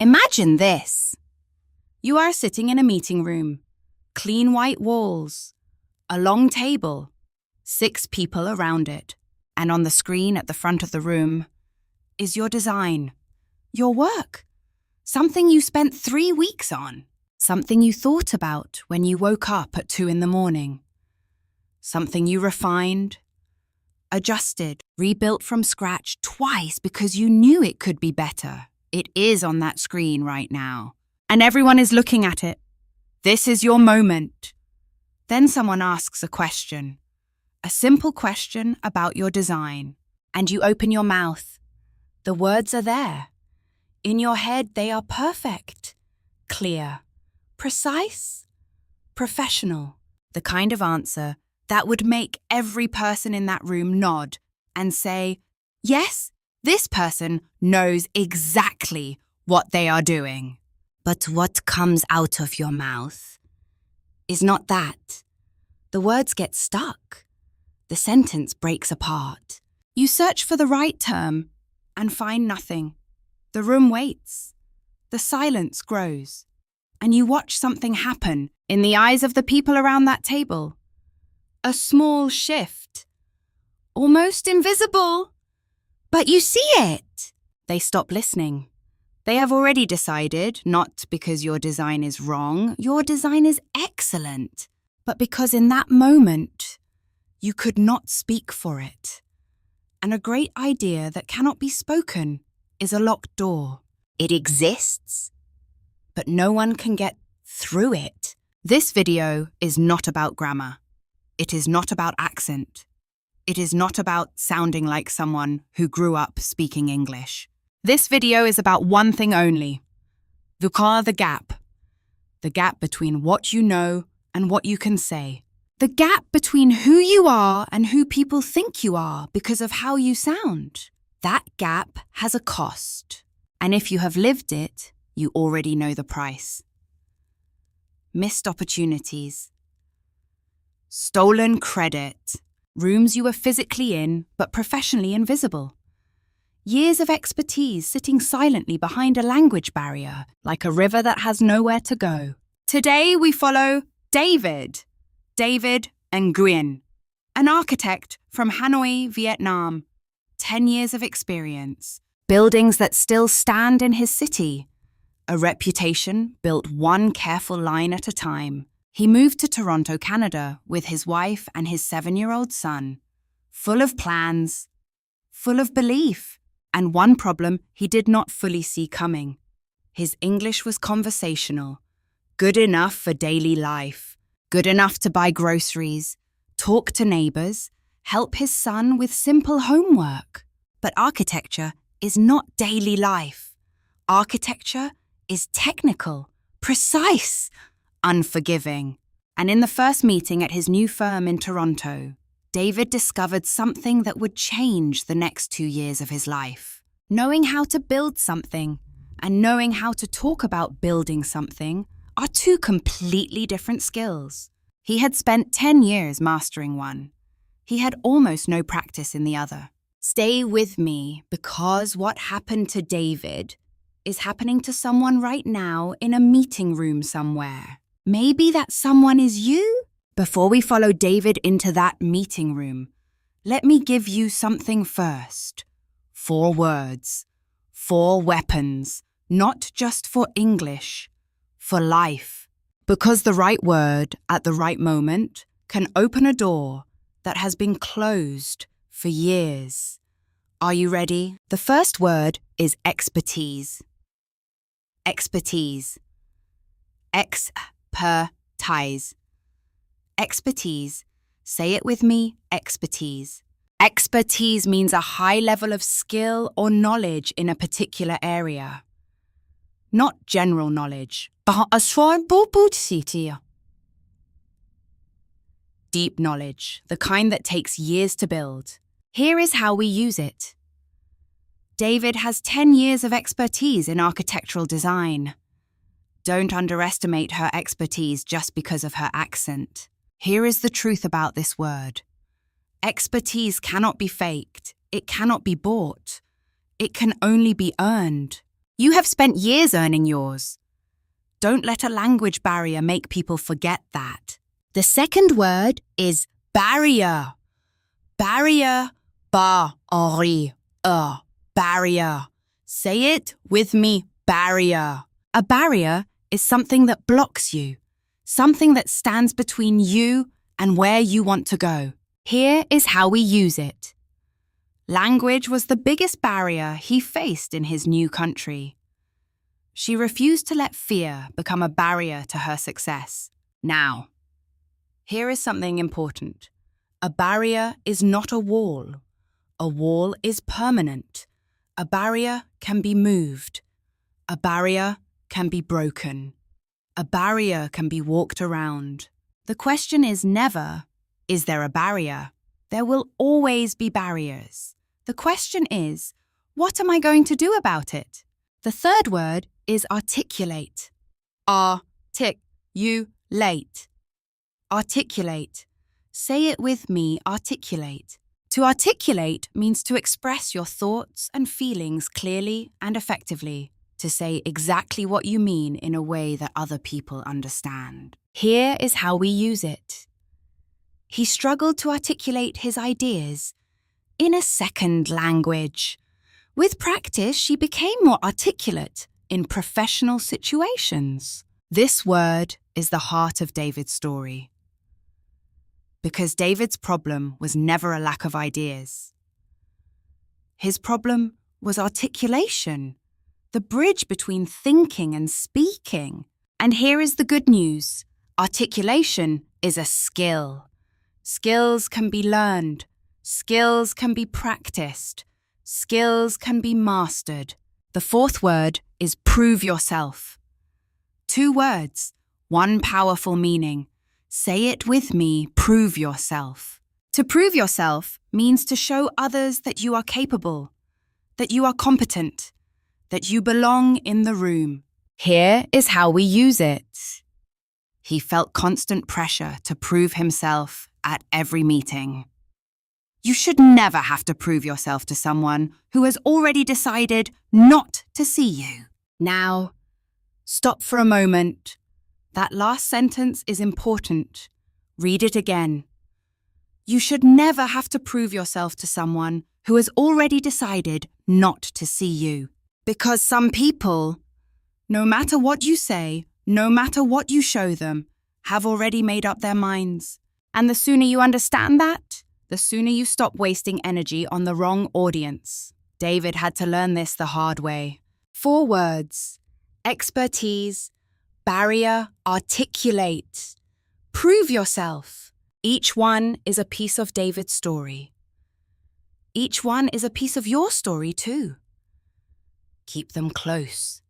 Imagine this. You are sitting in a meeting room. Clean white walls. A long table. 6 people around it. And on the screen at the front of the room is your design. Your work. Something you spent 3 weeks on. Something you thought about when you woke up at 2 in the morning. Something you refined, adjusted, rebuilt from scratch twice because you knew it could be better. It is on that screen right now. And everyone is looking at it. This is your moment. Then someone asks a question. A simple question about your design. And you open your mouth. The words are there. In your head, they are perfect, clear, precise, professional. The kind of answer that would make every person in that room nod and say, yes, this person knows exactly what they are doing. But what comes out of your mouth is not that. The words get stuck. The sentence breaks apart. You search for the right term and find nothing. The room waits. The silence grows. And you watch something happen in the eyes of the people around that table. A small shift. Almost invisible. But you see it. They stop listening. They have already decided, not because your design is wrong, your design is excellent, but because in that moment, you could not speak for it. And a great idea that cannot be spoken is a locked door. It exists, but no one can get through it. This video is not about grammar. It is not about accent. It is not about sounding like someone who grew up speaking English. This video is about one thing only. The gap. The gap between what you know and what you can say. The gap between who you are and who people think you are because of how you sound. That gap has a cost. And if you have lived it, you already know the price. Missed opportunities. Stolen credit. Rooms you were physically in, but professionally invisible. Years of expertise sitting silently behind a language barrier, like a river that has nowhere to go. Today we follow David Nguyen, an architect from Hanoi, Vietnam. 10 years of experience. Buildings that still stand in his city. A reputation built one careful line at a time. He moved to Toronto, Canada, with his wife and his 7-year-old son. Full of plans, full of belief, and one problem he did not fully see coming. His English was conversational, good enough for daily life, good enough to buy groceries, talk to neighbors, help his son with simple homework. But architecture is not daily life. Architecture is technical, precise, unforgiving. And in the first meeting at his new firm in Toronto, David discovered something that would change the next 2 years of his life. Knowing how to build something and knowing how to talk about building something are 2 completely different skills. He had spent 10 years mastering one. He had almost no practice in the other. Stay with me, because what happened to David is happening to someone right now in a meeting room somewhere. Maybe that someone is you? Before we follow David into that meeting room, let me give you something first. 4 words, 4 weapons, not just for English, for life. Because the right word at the right moment can open a door that has been closed for years. Are you ready? The first word is expertise. Expertise. Expertise. Expertise. Say it with me, expertise. Expertise means a high level of skill or knowledge in a particular area. Not general knowledge. Deep knowledge, the kind that takes years to build. Here is how we use it. David has 10 years of expertise in architectural design. Don't underestimate her expertise just because of her accent. Here is the truth about this word. Expertise cannot be faked. It cannot be bought. It can only be earned. You have spent years earning yours. Don't let a language barrier make people forget that. The second word is barrier. Barrier, barrier. Say it with me, barrier. A barrier is something that blocks you, something that stands between you and where you want to go. Here is how we use it. Language was the biggest barrier he faced in his new country. She refused to let fear become a barrier to her success. Now, here is something important. A barrier is not a wall. A wall is permanent. A barrier can be moved. A barrier can be broken. A barrier can be walked around. The question is never, is there a barrier? There will always be barriers. The question is, what am I going to do about it? The third word is articulate. Articulate. Articulate. Say it with me, articulate. To articulate means to express your thoughts and feelings clearly and effectively, to say exactly what you mean in a way that other people understand. Here is how we use it. He struggled to articulate his ideas in a second language. With practice, she became more articulate in professional situations. This word is the heart of David's story. Because David's problem was never a lack of ideas. His problem was articulation, the bridge between thinking and speaking. And here is the good news. Articulation is a skill. Skills can be learned. Skills can be practiced. Skills can be mastered. The fourth word is prove yourself. 2 words, 1 powerful meaning. Say it with me, prove yourself. To prove yourself means to show others that you are capable, that you are competent, that you belong in the room. Here is how we use it. He felt constant pressure to prove himself at every meeting. You should never have to prove yourself to someone who has already decided not to see you. Now, stop for a moment. That last sentence is important. Read it again. You should never have to prove yourself to someone who has already decided not to see you. Because some people, no matter what you say, no matter what you show them, have already made up their minds. And the sooner you understand that, the sooner you stop wasting energy on the wrong audience. David had to learn this the hard way. 4 words: expertise, barrier, articulate. Prove yourself. Each one is a piece of David's story. Each one is a piece of your story too. Keep them close.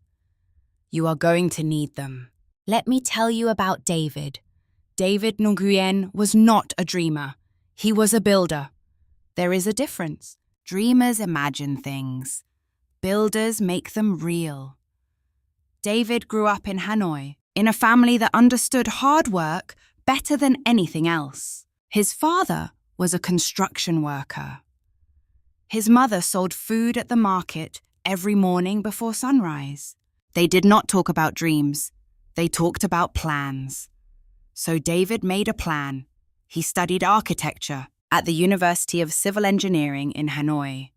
You are going to need them. Let me tell you about David. David Nguyen was not a dreamer. He was a builder. There is a difference. Dreamers imagine things. Builders make them real. David grew up in Hanoi, in a family that understood hard work better than anything else. His father was a construction worker. His mother sold food at the market every morning before sunrise. They did not talk about dreams. They talked about plans. So David made a plan. He studied architecture at the University of Civil Engineering in Hanoi.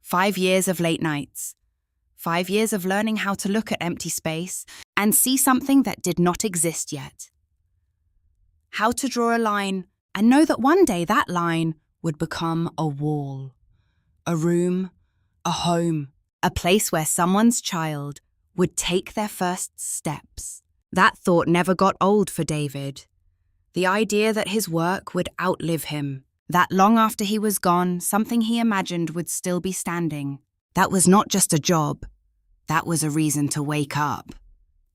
5 years of late nights. 5 years of learning how to look at empty space and see something that did not exist yet. How to draw a line and know that one day that line would become a wall, a room, a home, a place where someone's child would take their first steps. That thought never got old for David. The idea that his work would outlive him, that long after he was gone, something he imagined would still be standing. That was not just a job. That was a reason to wake up.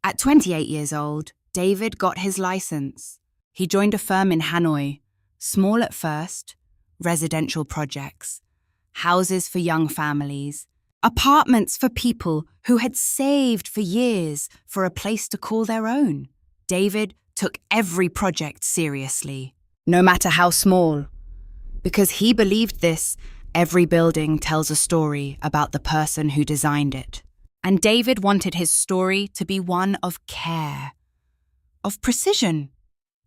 At 28 years old, David got his license. He joined a firm in Hanoi, small at first, residential projects, houses for young families, apartments for people who had saved for years for a place to call their own. David took every project seriously, no matter how small. Because he believed this, every building tells a story about the person who designed it. And David wanted his story to be one of care, of precision,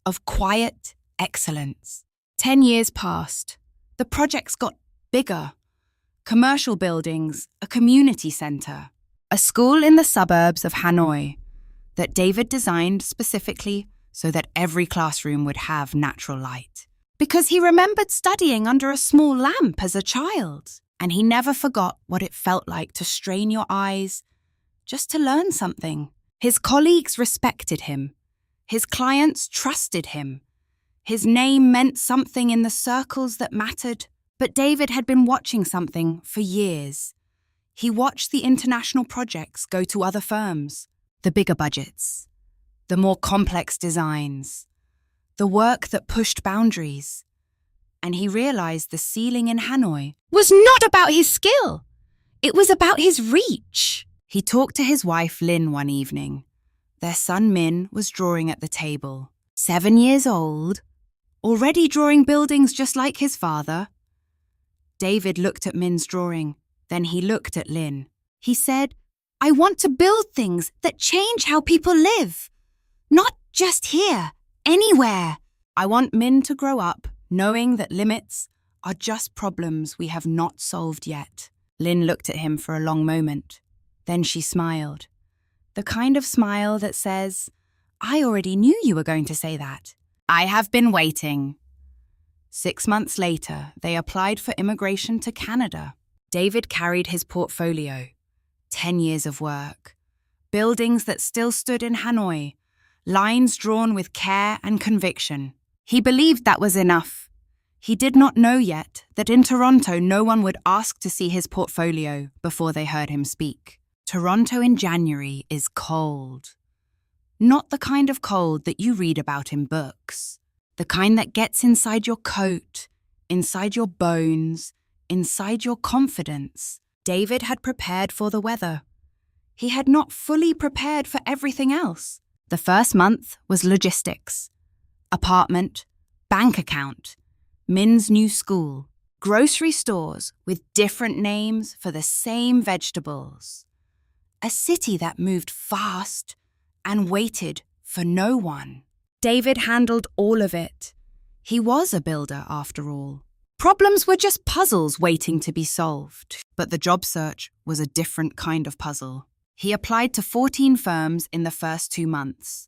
of quiet excellence. 10 years passed. The projects got bigger. Commercial buildings, a community centre, a school in the suburbs of Hanoi that David designed specifically so that every classroom would have natural light. Because he remembered studying under a small lamp as a child, and he never forgot what it felt like to strain your eyes just to learn something. His colleagues respected him. His clients trusted him. His name meant something in the circles that mattered. But David had been watching something for years. He watched the international projects go to other firms, the bigger budgets, the more complex designs, the work that pushed boundaries. And he realized the ceiling in Hanoi was not about his skill. It was about his reach. He talked to his wife, Lynn, one evening. Their son, Min, was drawing at the table. 7 years old, already drawing buildings just like his father. David looked at Min's drawing. Then he looked at Lynn. He said, "I want to build things that change how people live. Not just here, anywhere. I want Min to grow up knowing that limits are just problems we have not solved yet." Lynn looked at him for a long moment. Then she smiled. The kind of smile that says, "I already knew you were going to say that. I have been waiting." 6 months later, they applied for immigration to Canada. David carried his portfolio. 10 years of work. Buildings that still stood in Hanoi. Lines drawn with care and conviction. He believed that was enough. He did not know yet that in Toronto no one would ask to see his portfolio before they heard him speak. Toronto in January is cold. Not the kind of cold that you read about in books. The kind that gets inside your coat, inside your bones, inside your confidence. David had prepared for the weather. He had not fully prepared for everything else. The first month was logistics. Apartment, bank account, Min's new school, grocery stores with different names for the same vegetables. A city that moved fast and waited for no one. David handled all of it. He was a builder, after all. Problems were just puzzles waiting to be solved. But the job search was a different kind of puzzle. He applied to 14 firms in the first 2 months.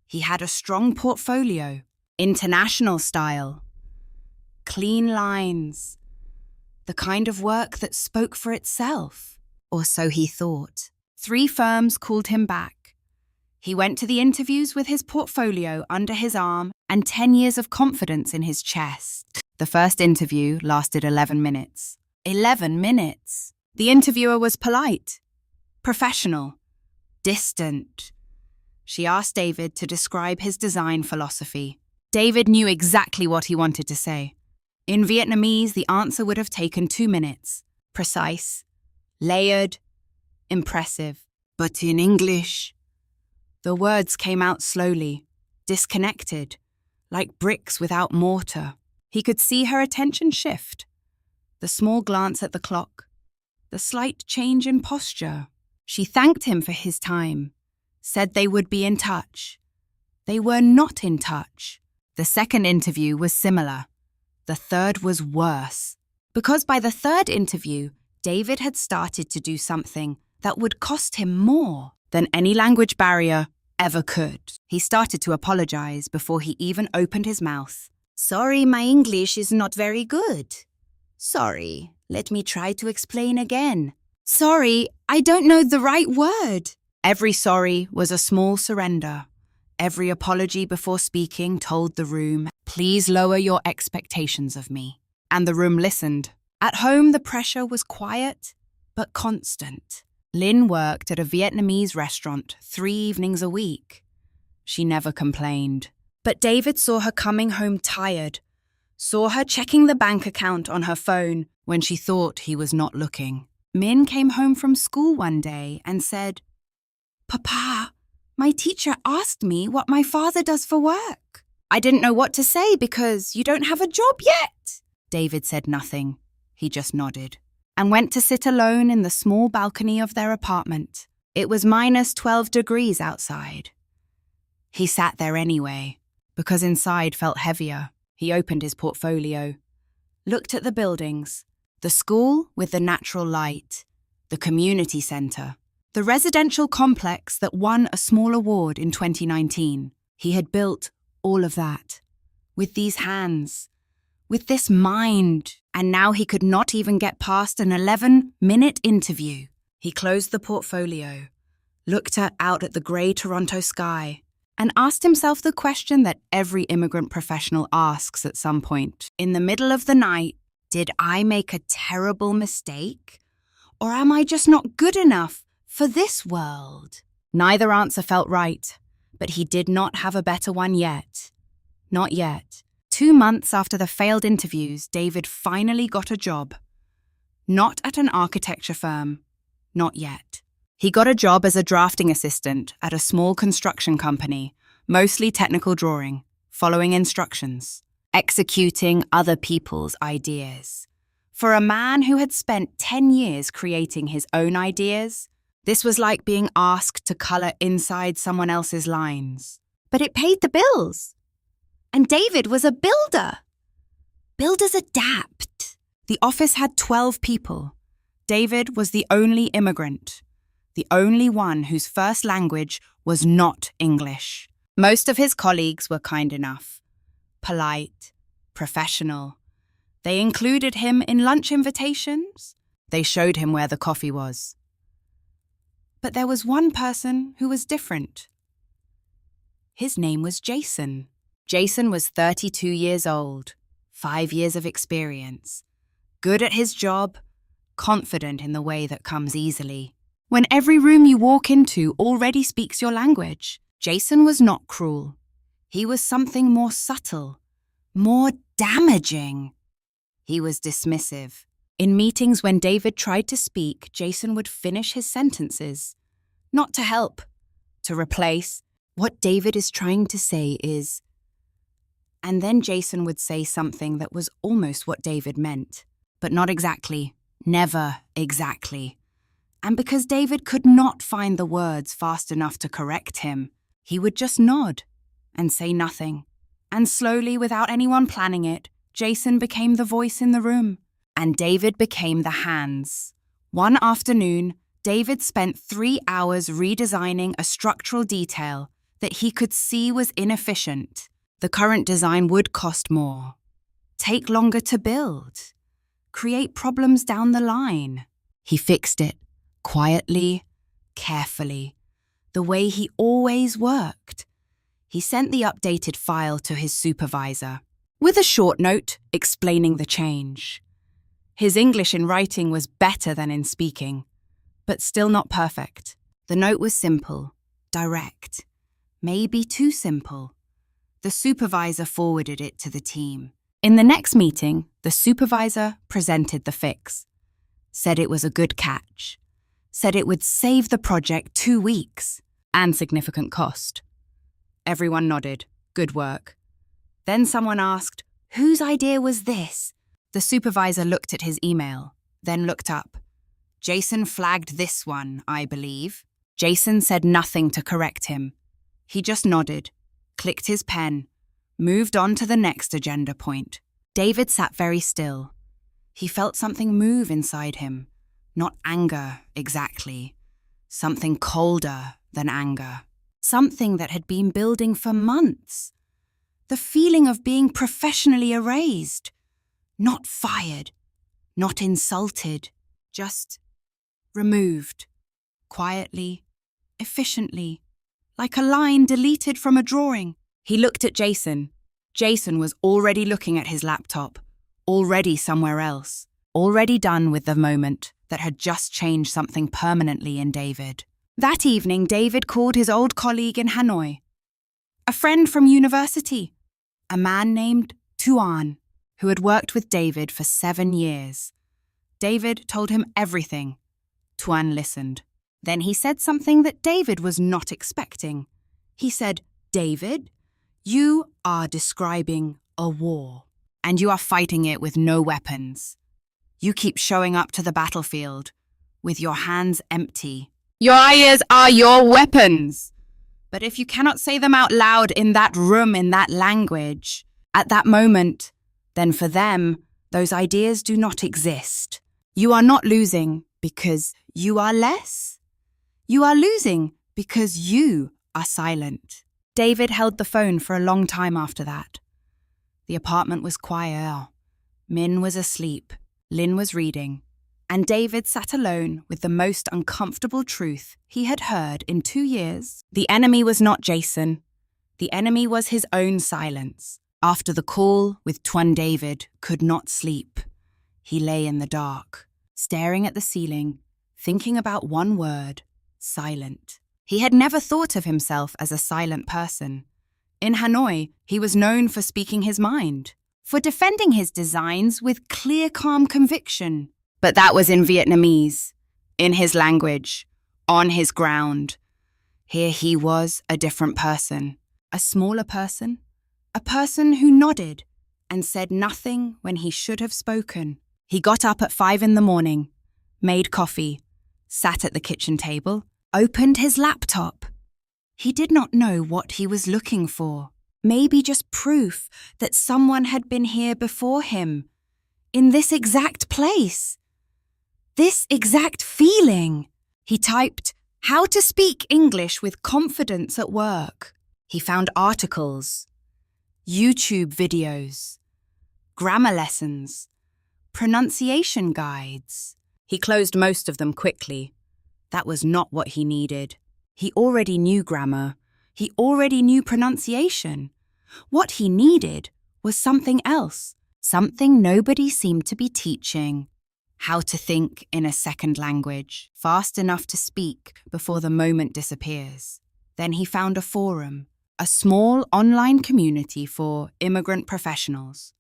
He had a strong portfolio, international style, clean lines, the kind of work that spoke for itself, or so he thought. 3 firms called him back. He went to the interviews with his portfolio under his arm and 10 years of confidence in his chest. The first interview lasted 11 minutes. 11 minutes! The interviewer was polite, professional, distant. She asked David to describe his design philosophy. David knew exactly what he wanted to say. In Vietnamese, the answer would have taken 2 minutes. Precise, layered, impressive. But in English, the words came out slowly, disconnected, like bricks without mortar. He could see her attention shift. The small glance at the clock, the slight change in posture. She thanked him for his time, said they would be in touch. They were not in touch. The second interview was similar. The third was worse. Because by the third interview, David had started to do something that would cost him more than any language barrier ever could. He started to apologize before he even opened his mouth. "Sorry, my English is not very good. Sorry, let me try to explain again. Sorry, I don't know the right word." Every sorry was a small surrender. Every apology before speaking told the room, "Please lower your expectations of me." And the room listened. At home, the pressure was quiet, but constant. Lynn worked at a Vietnamese restaurant 3 evenings a week. She never complained. But David saw her coming home tired, saw her checking the bank account on her phone when she thought he was not looking. Min came home from school one day and said, "Papa, my teacher asked me what my father does for work." "I didn't know what to say because you don't have a job yet." David said nothing. He just nodded. and went to sit alone in the small balcony of their apartment. It was -12 degrees outside. He sat there anyway, because inside felt heavier. He opened his portfolio, looked at the buildings, the school with the natural light, the community centre, the residential complex that won a small award in 2019. He had built all of that, with these hands, with this mind, and now he could not even get past an 11-minute interview. He closed the portfolio, looked out at the grey Toronto sky, and asked himself the question that every immigrant professional asks at some point. In the middle of the night, did I make a terrible mistake? Or am I just not good enough for this world? Neither answer felt right, but he did not have a better one yet. Not yet. 2 months after the failed interviews, David finally got a job. Not at an architecture firm. Not yet. He got a job as a drafting assistant at a small construction company, mostly technical drawing, following instructions, executing other people's ideas. For a man who had spent 10 years creating his own ideas, this was like being asked to colour inside someone else's lines. But it paid the bills. And David was a builder. Builders adapt. The office had 12 people. David was the only immigrant, the only one whose first language was not English. Most of his colleagues were kind enough, polite, professional. They included him in lunch invitations. They showed him where the coffee was. But there was one person who was different. His name was Jason. Jason was 32 years old, 5 years of experience, good at his job, confident in the way that comes easily. When every room you walk into already speaks your language, Jason was not cruel. He was something more subtle, more damaging. He was dismissive. In meetings when David tried to speak, Jason would finish his sentences. Not to help, to replace. What David is trying to say is... And then Jason would say something that was almost what David meant, but not exactly, never exactly. And because David could not find the words fast enough to correct him, he would just nod and say nothing. And slowly, without anyone planning it, Jason became the voice in the room, and David became the hands. One afternoon, David spent 3 hours redesigning a structural detail that he could see was inefficient. The current design would cost more, take longer to build, create problems down the line. He fixed it, quietly, carefully, the way he always worked. He sent the updated file to his supervisor, with a short note explaining the change. His English in writing was better than in speaking, but still not perfect. The note was simple, direct, maybe too simple. The supervisor forwarded it to the team. In the next meeting, the supervisor presented the fix, said it was a good catch, said it would save the project 2 weeks and significant cost. Everyone nodded. Good work. Then someone asked, whose idea was this? The supervisor looked at his email, then looked up. Jason flagged this one, I believe. Jason said nothing to correct him. He just nodded, clicked his pen, moved on to the next agenda point. David sat very still. He felt something move inside him. Not anger, exactly. Something colder than anger. Something that had been building for months. The feeling of being professionally erased. Not fired. Not insulted. Just removed. Quietly. Efficiently. Like a line deleted from a drawing. He looked at Jason. Jason was already looking at his laptop. Already somewhere else. Already done with the moment that had just changed something permanently in David. That evening, David called his old colleague in Hanoi. A friend from university. A man named Tuan, who had worked with David for 7 years. David told him everything. Tuan listened. Then he said something that David was not expecting. He said, David, you are describing a war, and you are fighting it with no weapons. You keep showing up to the battlefield with your hands empty. Your ears are your weapons. But if you cannot say them out loud in that room, in that language, at that moment, then for them, those ideas do not exist. You are not losing because you are less. You are losing because you are silent. David held the phone for a long time after that. The apartment was quiet. Min was asleep. Lynn was reading. And David sat alone with the most uncomfortable truth he had heard in 2 years. The enemy was not Jason. The enemy was his own silence. After the call with Twin, David could not sleep. He lay in the dark, staring at the ceiling, thinking about one word: silent. He had never thought of himself as a silent person. In Hanoi, he was known for speaking his mind, for defending his designs with clear, calm conviction. But that was in Vietnamese, in his language, on his ground. Here he was a different person, a smaller person, a person who nodded and said nothing when he should have spoken. He got up at 5 a.m, made coffee, sat at the kitchen table, opened his laptop. He did not know what he was looking for. Maybe just proof that someone had been here before him, in this exact place. This exact feeling. He typed, "How to speak English with confidence at work." He found articles, YouTube videos, grammar lessons, pronunciation guides. He closed most of them quickly. That was not what he needed. He already knew grammar. He already knew pronunciation. What he needed was something else, something nobody seemed to be teaching. How to think in a second language, fast enough to speak before the moment disappears. Then he found a forum, a small online community for immigrant professionals.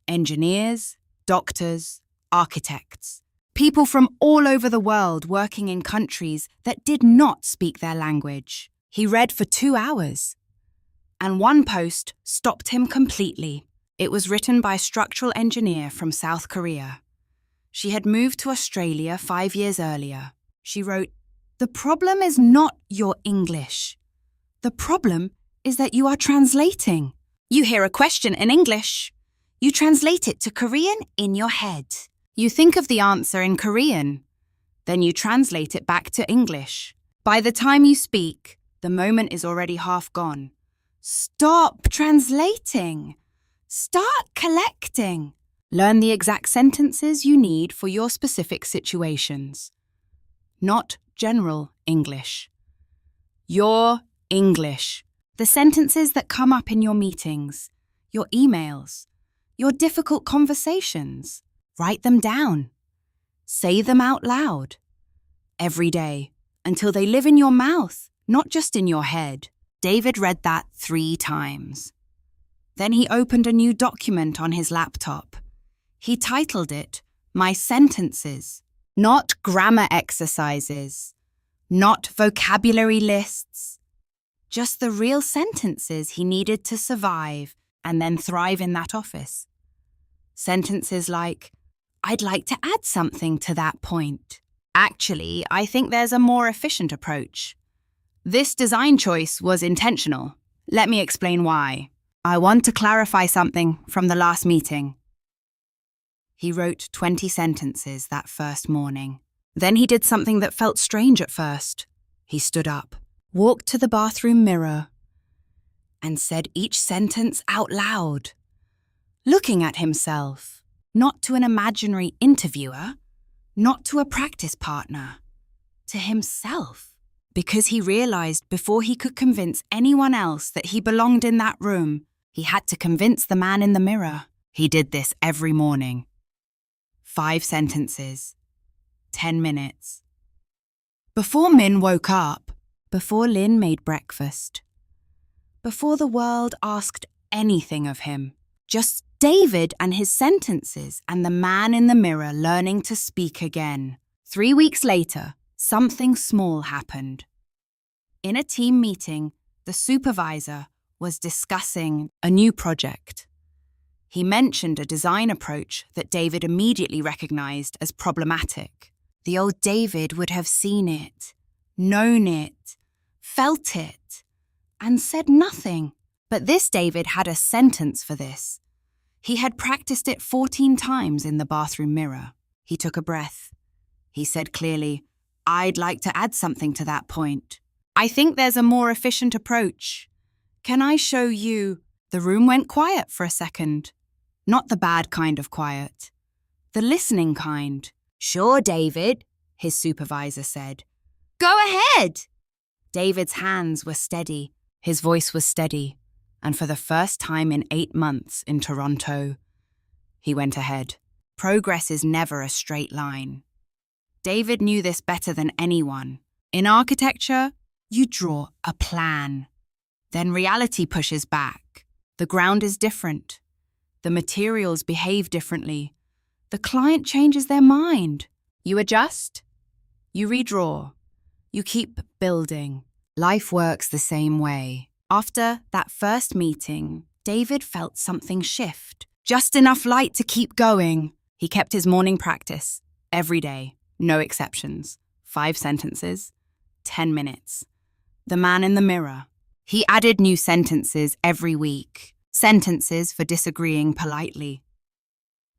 Engineers, doctors, architects, people from all over the world working in countries that did not speak their language. He read for 2 hours, and one post stopped him completely. It was written by a structural engineer from South Korea. She had moved to Australia 5 years earlier. She wrote, "The problem is not your English. The problem is that you are translating. You hear a question in English. You translate it to Korean in your head. You think of the answer in Korean. Then you translate it back to English. By the time you speak, the moment is already half gone. Stop translating. Start collecting. Learn the exact sentences you need for your specific situations. Not general English. Your English. The sentences that come up in your meetings, your emails, your difficult conversations. Write them down. Say them out loud. Every day, until they live in your mouth, not just in your head." David read that 3 times. Then he opened a new document on his laptop. He titled it, "My Sentences." Not grammar exercises, not vocabulary lists, just the real sentences he needed to survive and then thrive in that office. Sentences like, "I'd like to add something to that point. Actually, I think there's a more efficient approach. This design choice was intentional. Let me explain why. I want to clarify something from the last meeting." He wrote 20 sentences that first morning. Then he did something that felt strange at first. He stood up, walked to the bathroom mirror, and said each sentence out loud, looking at himself, not to an imaginary interviewer, not to a practice partner, to himself. Because he realized before he could convince anyone else that he belonged in that room, he had to convince the man in the mirror. He did this every morning. 5 sentences, 10 minutes. Before Min woke up, before Lynn made breakfast, before the world asked anything of him, just David and his sentences and the man in the mirror learning to speak again. 3 weeks later, something small happened. In a team meeting, the supervisor was discussing a new project. He mentioned a design approach that David immediately recognized as problematic. The old David would have seen it, known it, felt it, and said nothing. But this David had a sentence for this. He had practiced it 14 times in the bathroom mirror. He took a breath. He said clearly, "I'd like to add something to that point. I think there's a more efficient approach. Can I show you?" The room went quiet for a second. Not the bad kind of quiet. The listening kind. "Sure, David," his supervisor said. "Go ahead." David's hands were steady. His voice was steady. And for the first time in 8 months in Toronto, he went ahead. Progress is never a straight line. David knew this better than anyone. In architecture, you draw a plan. Then reality pushes back. The ground is different. The materials behave differently. The client changes their mind. You adjust. You redraw. You keep building. Life works the same way. After that first meeting, David felt something shift. Just enough light to keep going. He kept his morning practice every day, no exceptions. 5 sentences, 10 minutes. The man in the mirror. He added new sentences every week. Sentences for disagreeing politely.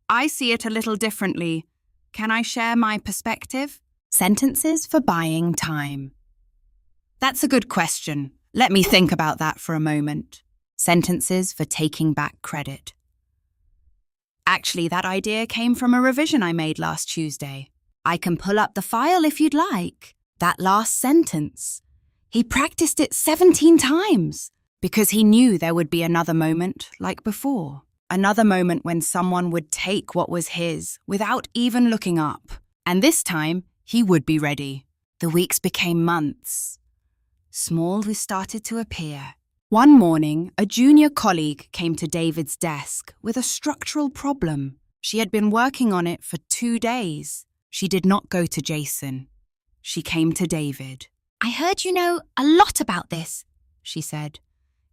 "I see it a little differently. Can I share my perspective?" Sentences for buying time. "That's a good question. Let me think about that for a moment." Sentences for taking back credit. "Actually, that idea came from a revision I made last Tuesday. I can pull up the file if you'd like." That last sentence. He practiced it 17 times because he knew there would be another moment like before. Another moment when someone would take what was his without even looking up. And this time, he would be ready. The weeks became months. Small started to appear. One morning, a junior colleague came to David's desk with a structural problem. She had been working on it for 2 days. She did not go to Jason. She came to David. "I heard you know a lot about this," she said.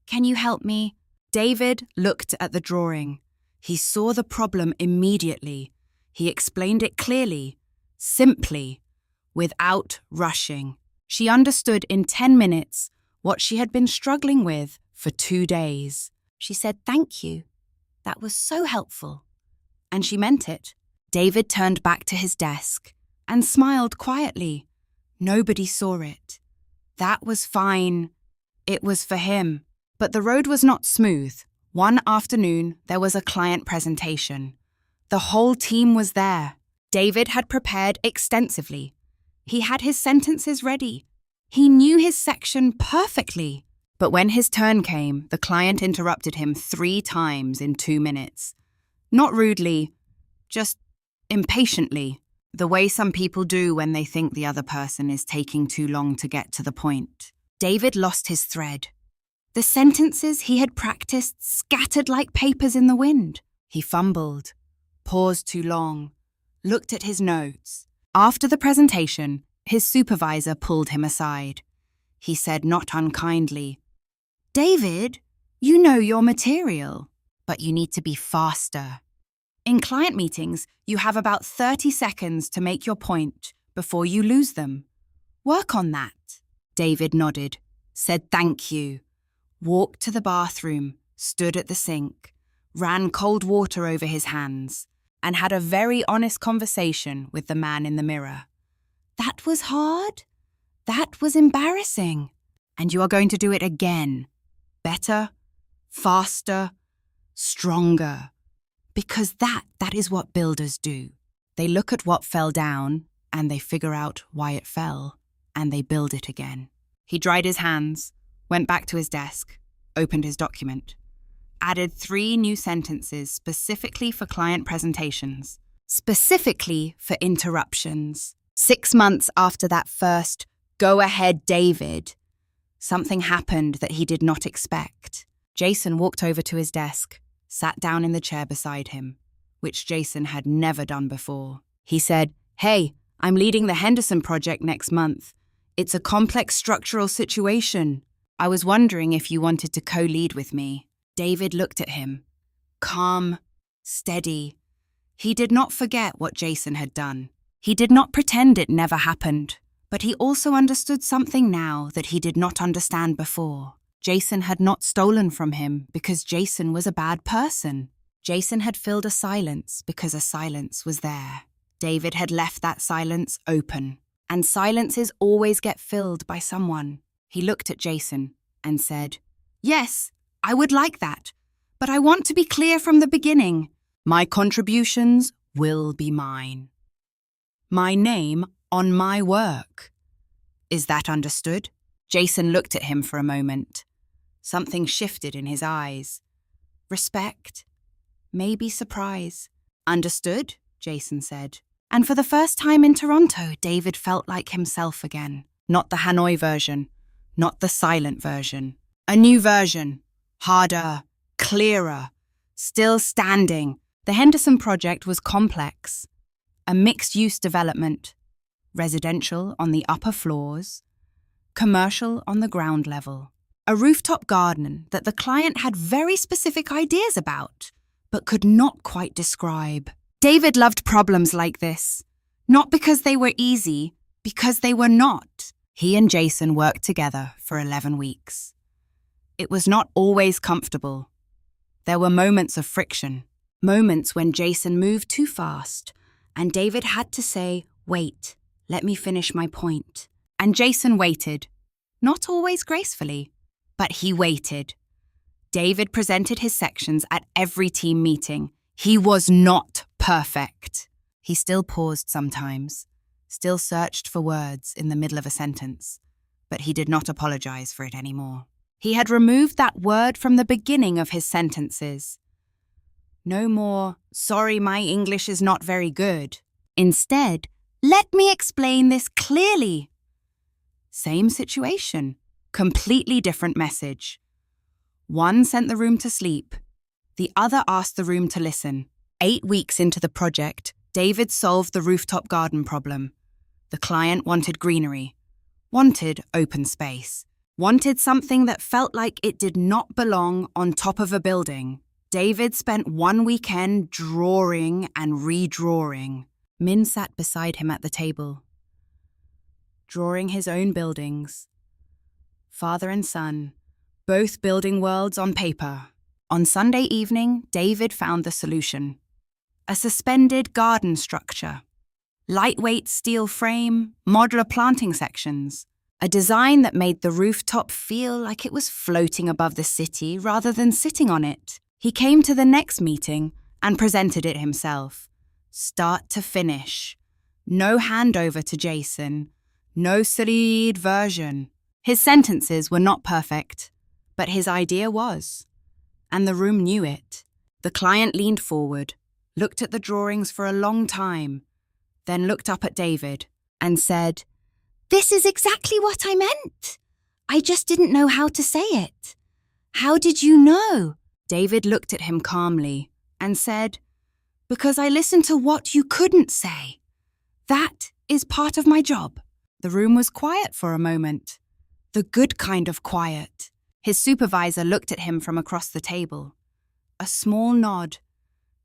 "Can you help me?" David looked at the drawing. He saw the problem immediately. He explained it clearly, simply, without rushing. She understood in 10 minutes what she had been struggling with for 2 days. She said, "Thank you. That was so helpful." And she meant it. David turned back to his desk and smiled quietly. Nobody saw it. That was fine. It was for him. But the road was not smooth. One afternoon, there was a client presentation. The whole team was there. David had prepared extensively. He had his sentences ready. He knew his section perfectly. But when his turn came, the client interrupted him 3 times in 2 minutes. Not rudely, just impatiently, the way some people do when they think the other person is taking too long to get to the point. David lost his thread. The sentences he had practiced scattered like papers in the wind. He fumbled, paused too long, looked at his notes. After the presentation, his supervisor pulled him aside. He said not unkindly, "David, you know your material, but you need to be faster. In client meetings, you have about 30 seconds to make your point before you lose them. Work on that." David nodded, said thank you, walked to the bathroom, stood at the sink, ran cold water over his hands, and had a very honest conversation with the man in the mirror. "That was hard. That was embarrassing. And you are going to do it again. Better, faster, stronger. Because that is what builders do. They look at what fell down, and they figure out why it fell, and they build it again." He dried his hands, went back to his desk, opened his document, added 3 new sentences specifically for client presentations, specifically for interruptions. 6 months after that first, "Go ahead, David," something happened that he did not expect. Jason walked over to his desk, sat down in the chair beside him, which Jason had never done before. He said, "Hey, I'm leading the Henderson project next month. It's a complex structural situation. I was wondering if you wanted to co-lead with me." David looked at him. calm, steady. He did not forget what Jason had done. He did not pretend it never happened, but he also understood something now that he did not understand before. Jason had not stolen from him because Jason was a bad person. Jason had filled a silence because a silence was there. David had left that silence open, and silences always get filled by someone. He looked at Jason and said, "Yes, I would like that, but I want to be clear from the beginning. My contributions will be mine. My name on my work. Is that understood?" Jason looked at him for a moment. Something shifted in his eyes. Respect, maybe surprise. "Understood," Jason said. And for the first time in Toronto, David felt like himself again. Not the Hanoi version, not the silent version. A new version, harder, clearer, still standing. The Henderson project was complex. A mixed-use development, residential on the upper floors, commercial on the ground level. A rooftop garden that the client had very specific ideas about, but could not quite describe. David loved problems like this, not because they were easy, because they were not. He and Jason worked together for 11 weeks. It was not always comfortable. There were moments of friction, moments when Jason moved too fast, and David had to say, "Wait, let me finish my point." And Jason waited, not always gracefully, but he waited. David presented his sections at every team meeting. He was not perfect. He still paused sometimes, still searched for words in the middle of a sentence, but he did not apologize for it anymore. He had removed that word from the beginning of his sentences. No more, "Sorry, my English is not very good." Instead, "Let me explain this clearly." Same situation, completely different message. One sent the room to sleep. The other asked the room to listen. 8 weeks into the project, David solved the rooftop garden problem. The client wanted greenery, wanted open space, wanted something that felt like it did not belong on top of a building. David spent one weekend drawing and redrawing. Min sat beside him at the table, drawing his own buildings. Father and son, both building worlds on paper. On Sunday evening, David found the solution. A suspended garden structure. Lightweight steel frame, modular planting sections. A design that made the rooftop feel like it was floating above the city rather than sitting on it. He came to the next meeting and presented it himself. Start to finish. No handover to Jason. No solid version. His sentences were not perfect, but his idea was. And the room knew it. The client leaned forward, looked at the drawings for a long time, then looked up at David and said, "This is exactly what I meant. I just didn't know how to say it. How did you know?" David looked at him calmly and said, "Because I listened to what you couldn't say. That is part of my job." The room was quiet for a moment. The good kind of quiet. His supervisor looked at him from across the table. A small nod.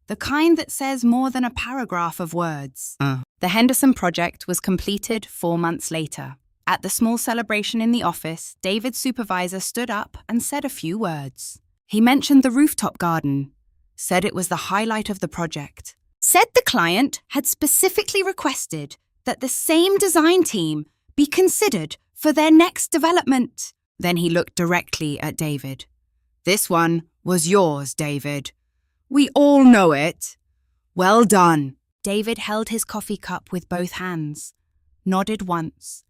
The kind that says more than a paragraph of words. The Henderson project was completed 4 months later. At the small celebration in the office, David's supervisor stood up and said a few words. He mentioned the rooftop garden, said it was the highlight of the project, said the client had specifically requested that the same design team be considered for their next development. Then he looked directly at David. "This one was yours, David. We all know it. Well done." David held his coffee cup with both hands, nodded once.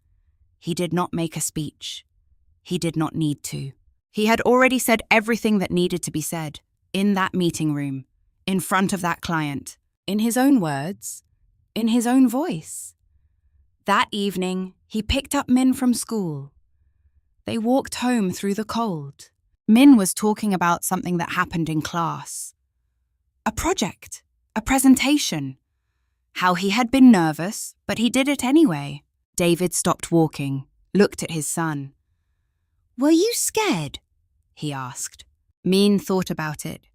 He did not make a speech. He did not need to. He had already said everything that needed to be said, in that meeting room, in front of that client, in his own words, in his own voice. That evening, he picked up Min from school. They walked home through the cold. Min was talking about something that happened in class. A project, a presentation. How he had been nervous, but he did it anyway. David stopped walking, looked at his son. "Were you scared?" he asked. Min thought about it.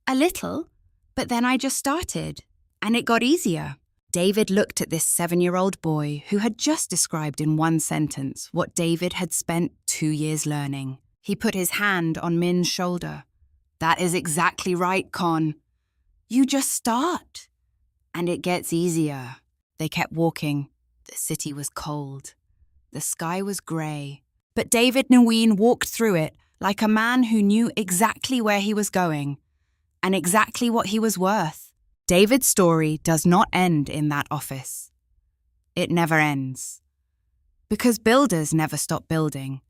A little, but then I just started, and it got easier. David looked at this 7-year-old boy who had just described in one sentence what David had spent 2 years learning. He put his hand on Min's shoulder. That is exactly right, Con. You just start, and it gets easier. They kept walking. The city was cold. The sky was grey. But David Nguyen walked through it like a man who knew exactly where he was going and exactly what he was worth. David's story does not end in that office. It never ends. Because builders never stop building.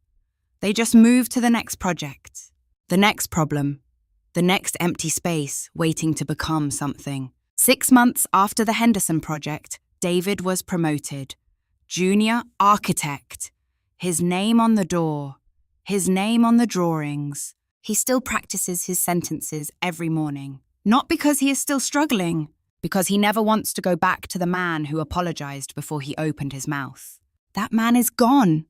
They just move to the next project, the next problem, the next empty space waiting to become something. 6 months after the Henderson project, David was promoted. Junior architect. His name on the door. His name on the drawings. He still practices his sentences every morning. Not because he is still struggling, because he never wants to go back to the man who apologized before he opened his mouth. That man is gone.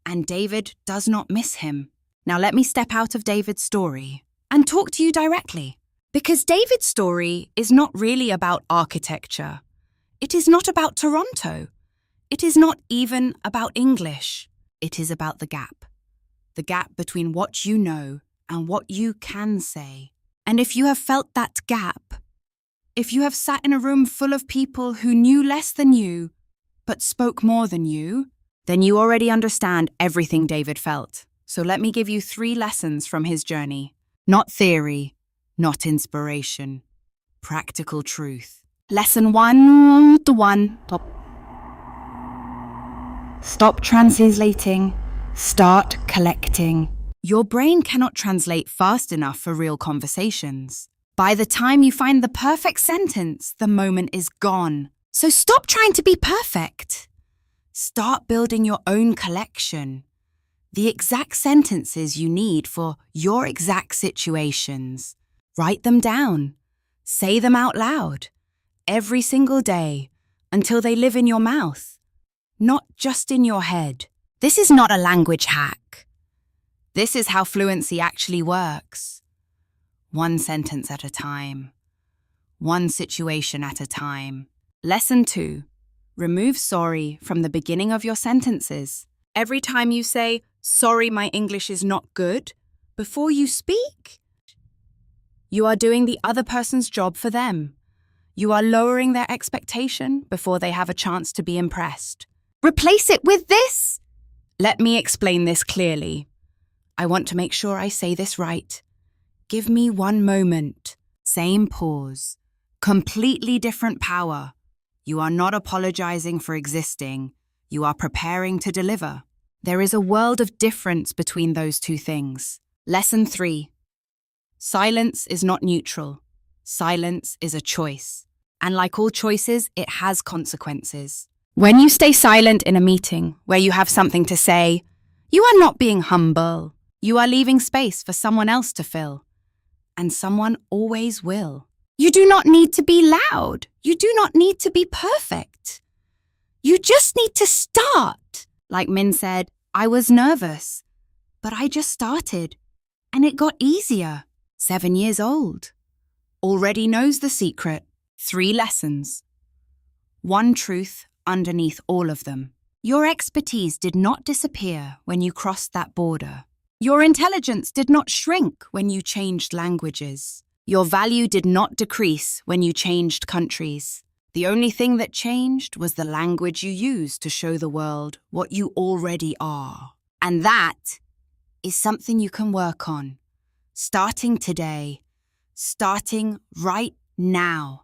And David does not miss him. Now let me step out of David's story and talk to you directly. Because David's story is not really about architecture. It is not about Toronto. It is not even about English. It is about the gap. The gap between what you know and what you can say. And if you have felt that gap, if you have sat in a room full of people who knew less than you, but spoke more than you, then you already understand everything David felt. So let me give you 3 lessons from his journey. Not theory, not inspiration. Practical truth. Lesson 1 to 1. Stop translating. Start collecting. Your brain cannot translate fast enough for real conversations. By the time you find the perfect sentence, the moment is gone. So stop trying to be perfect. Start building your own collection. The exact sentences you need for your exact situations. Write them down. Say them out loud. Every single day, until they live in your mouth. Not just in your head. This is not a language hack. This is how fluency actually works. 1 sentence at a time. 1 situation at a time. Lesson 2. Remove sorry from the beginning of your sentences. Every time you say, sorry, my English is not good, before you speak, you are doing the other person's job for them. You are lowering their expectation before they have a chance to be impressed. Replace it with this. Let me explain this clearly. I want to make sure I say this right. Give me 1 moment. Same pause. Completely different power. You are not apologizing for existing. You are preparing to deliver. There is a world of difference between those 2 things. Lesson 3. Silence is not neutral. Silence is a choice. And like all choices, it has consequences. When you stay silent in a meeting where you have something to say, you are not being humble. You are leaving space for someone else to fill. And someone always will. You do not need to be loud. You do not need to be perfect. You just need to start. Like Min said, I was nervous, but I just started. And it got easier. 7 years old. Already knows the secret. 3 lessons. 1 truth underneath all of them. Your expertise did not disappear when you crossed that border. Your intelligence did not shrink when you changed languages. Your value did not decrease when you changed countries. The only thing that changed was the language you used to show the world what you already are. And that is something you can work on. Starting today. Starting right now.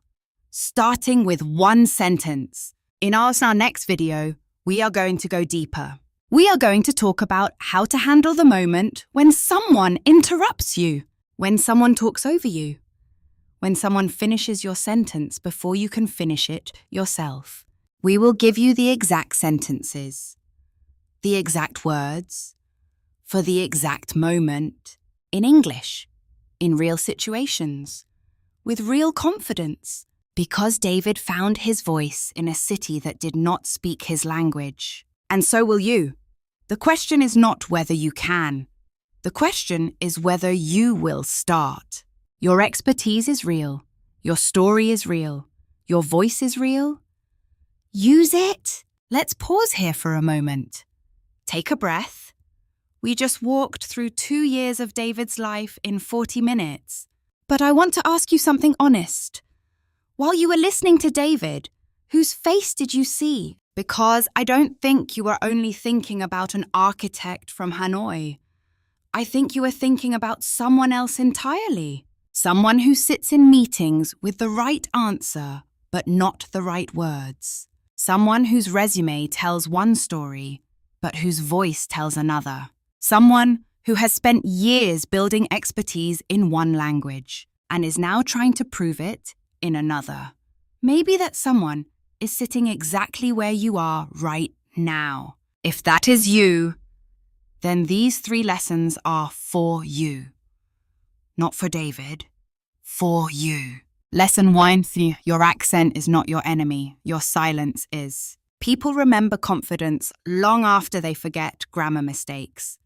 Starting with 1 sentence. In our next video, we are going to go deeper. We are going to talk about how to handle the moment when someone interrupts you, when someone talks over you, when someone finishes your sentence before you can finish it yourself. We will give you the exact sentences, the exact words, for the exact moment, in English, in real situations, with real confidence. Because David found his voice in a city that did not speak his language. And so will you. The question is not whether you can. The question is whether you will start. Your expertise is real. Your story is real. Your voice is real. Use it. Let's pause here for a moment. Take a breath. We just walked through 2 years of David's life in 40 minutes. But I want to ask you something honest. While you were listening to David, whose face did you see? Because I don't think you were only thinking about an architect from Hanoi. I think you were thinking about someone else entirely. Someone who sits in meetings with the right answer, but not the right words. Someone whose resume tells one story, but whose voice tells another. Someone who has spent years building expertise in one language and is now trying to prove it in another. Maybe that someone is sitting exactly where you are right now. If that is you, then these 3 lessons are for you. Not for David, for you. Lesson 1, your accent is not your enemy, your silence is. People remember confidence long after they forget grammar mistakes.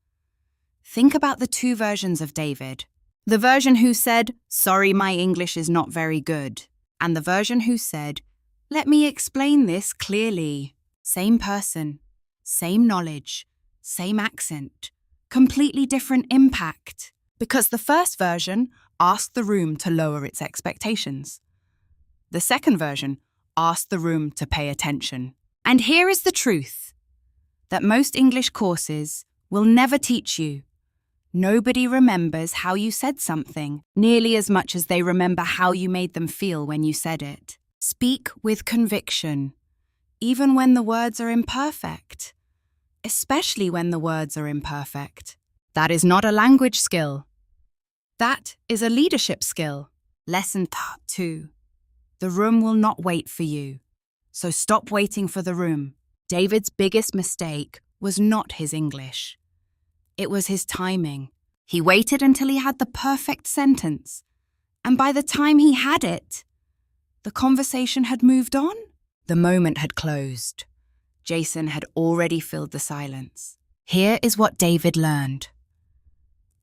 Think about the 2 versions of David. The version who said, "Sorry, my English is not very good," and the version who said, "Let me explain this clearly." Same person, same knowledge, same accent, completely different impact. Because the first version asked the room to lower its expectations. The second version asked the room to pay attention. And here is the truth, that most English courses will never teach you. Nobody remembers how you said something nearly as much as they remember how you made them feel when you said it. Speak with conviction, even when the words are imperfect, especially when the words are imperfect. That is not a language skill. That is a leadership skill. Lesson 2. The room will not wait for you, so stop waiting for the room. David's biggest mistake was not his English. It was his timing. He waited until he had the perfect sentence, and by the time he had it, the conversation had moved on. The moment had closed. Jason had already filled the silence. Here is what David learned.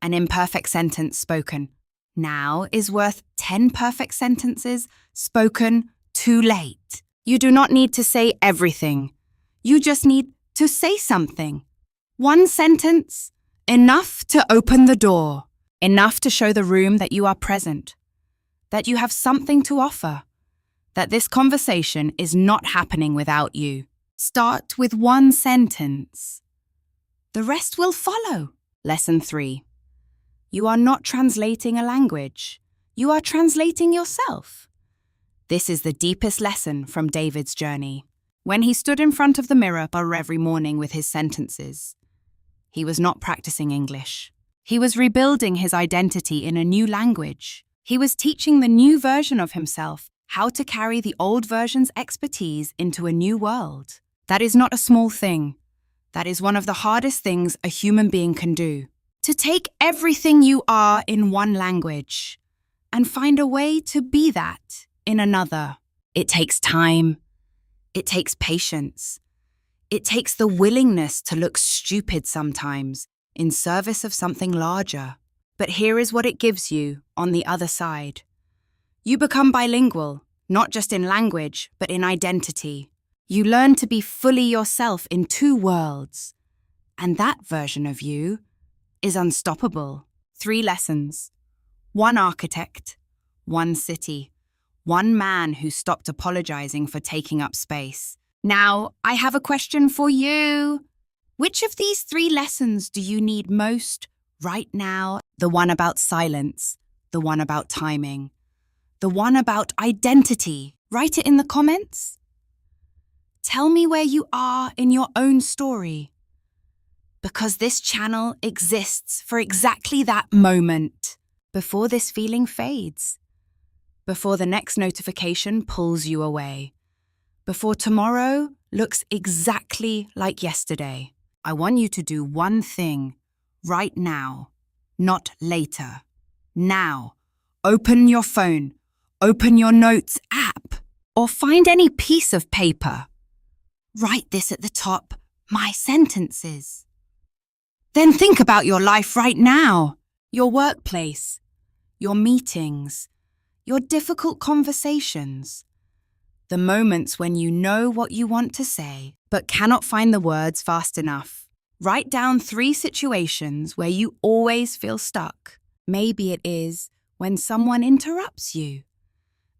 An imperfect sentence spoken now is worth 10 perfect sentences spoken too late. You do not need to say everything. You just need to say something. One sentence, enough to open the door, enough to show the room that you are present, that you have something to offer, that this conversation is not happening without you. Start with one sentence. The rest will follow. Lesson 3. You are not translating a language. You are translating yourself. This is the deepest lesson from David's journey. When he stood in front of the mirror every morning with his sentences, he was not practicing English. He was rebuilding his identity in a new language. He was teaching the new version of himself how to carry the old version's expertise into a new world. That is not a small thing. That is one of the hardest things a human being can do. To take everything you are in one language and find a way to be that in another. It takes time. It takes patience. It takes the willingness to look stupid sometimes in service of something larger. But here is what it gives you on the other side. You become bilingual, not just in language, but in identity. You learn to be fully yourself in 2 worlds. And that version of you is unstoppable. 3 lessons. 1 architect, 1 city, 1 man who stopped apologizing for taking up space. Now, I have a question for you. Which of these 3 lessons do you need most right now? The one about silence, the one about timing, the one about identity. Write it in the comments. Tell me where you are in your own story. Because this channel exists for exactly that moment, before this feeling fades, before the next notification pulls you away, before tomorrow looks exactly like yesterday. I want you to do one thing right now, not later. Now, open your phone, open your notes app, or find any piece of paper. Write this at the top, my sentences. Then think about your life right now, your workplace, your meetings, your difficult conversations, the moments when you know what you want to say but cannot find the words fast enough. Write down 3 situations where you always feel stuck. Maybe it is when someone interrupts you.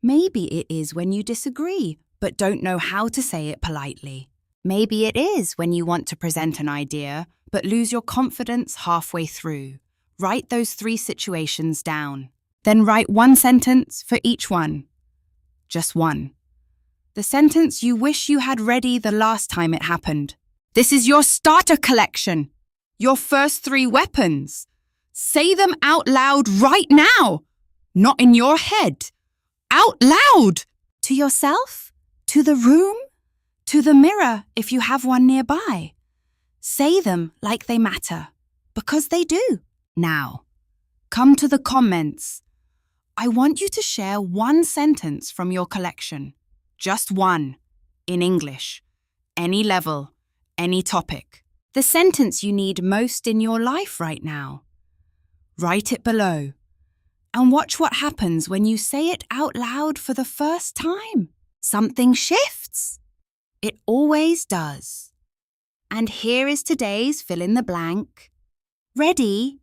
Maybe it is when you disagree but don't know how to say it politely. Maybe it is when you want to present an idea but lose your confidence halfway through. Write those 3 situations down. Then write 1 sentence for each one. Just one. The sentence you wish you had ready the last time it happened. This is your starter collection. Your first 3 weapons. Say them out loud right now. Not in your head. Out loud. To yourself, to the room, to the mirror if you have one nearby. Say them like they matter, because they do. Now, come to the comments. I want you to share 1 sentence from your collection. Just 1, in English, any level, any topic. The sentence you need most in your life right now. Write it below. And watch what happens when you say it out loud for the first time. Something shifts. It always does. And here is today's fill in the blank. Ready?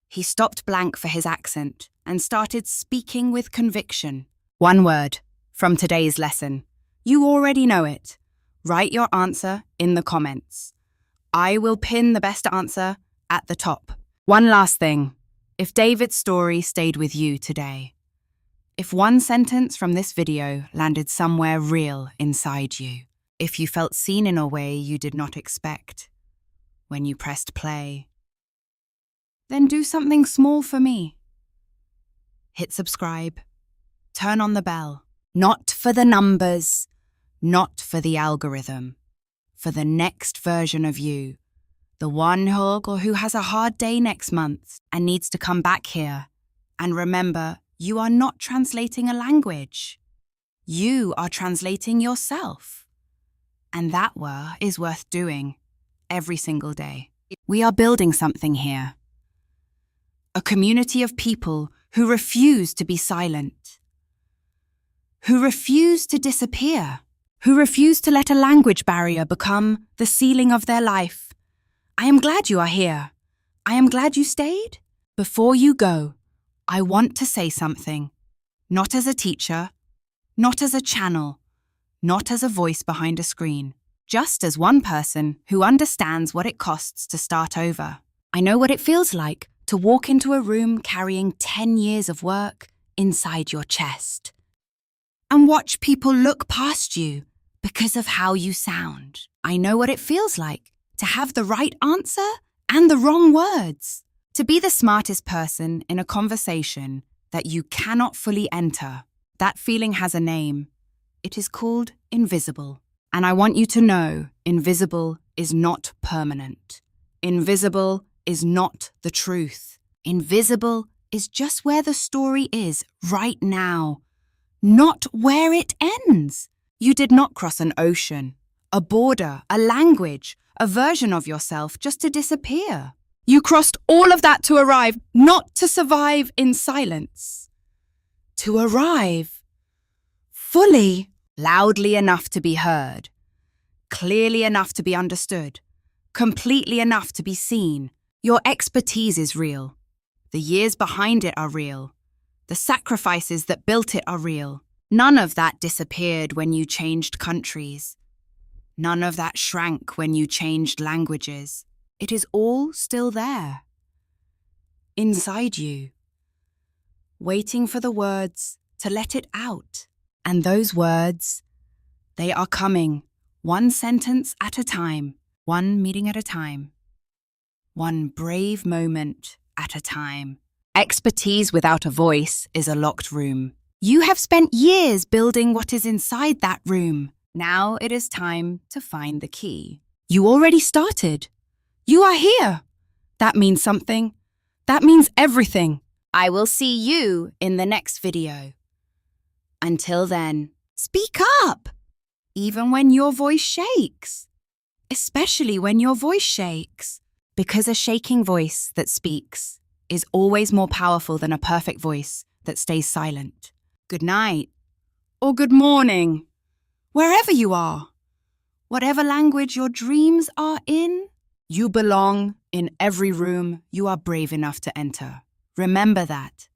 He stopped blank for his accent and started speaking with conviction. 1 word from today's lesson. You already know it. Write your answer in the comments. I will pin the best answer at the top. One last thing. If David's story stayed with you today, if 1 sentence from this video landed somewhere real inside you, if you felt seen in a way you did not expect when you pressed play, then do something small for me. Hit subscribe. Turn on the bell. Not for the numbers, not for the algorithm, for the next version of you. The one who has a hard day next month and needs to come back here. And remember, you are not translating a language. You are translating yourself. And that is worth doing every single day. We are building something here. A community of people who refuse to be silent, who refuse to disappear, who refuse to let a language barrier become the ceiling of their life. I am glad you are here. I am glad you stayed. Before you go, I want to say something. Not as a teacher, not as a channel, not as a voice behind a screen. Just as one person who understands what it costs to start over. I know what it feels like to walk into a room carrying 10 years of work inside your chest. And watch people look past you because of how you sound. I know what it feels like to have the right answer and the wrong words. To be the smartest person in a conversation that you cannot fully enter. That feeling has a name. It is called invisible. And I want you to know, invisible is not permanent. Invisible is not the truth. Invisible is just where the story is right now, not where it ends. You did not cross an ocean, a border, a language, a version of yourself just to disappear. You crossed all of that to arrive, not to survive in silence. To arrive fully, loudly enough to be heard, clearly enough to be understood, completely enough to be seen. Your expertise is real. The years behind it are real. The sacrifices that built it are real. None of that disappeared when you changed countries. None of that shrank when you changed languages. It is all still there. Inside you. Waiting for the words to let it out. And those words, they are coming, 1 sentence at a time, 1 meeting at a time, 1 brave moment at a time. Expertise without a voice is a locked room. You have spent years building what is inside that room. Now it is time to find the key. You already started. You are here. That means something. That means everything. I will see you in the next video. Until then, speak up, even when your voice shakes. Especially when your voice shakes, because a shaking voice that speaks is always more powerful than a perfect voice that stays silent. Good night, or good morning, wherever you are. Whatever language your dreams are in, you belong in every room you are brave enough to enter. Remember that.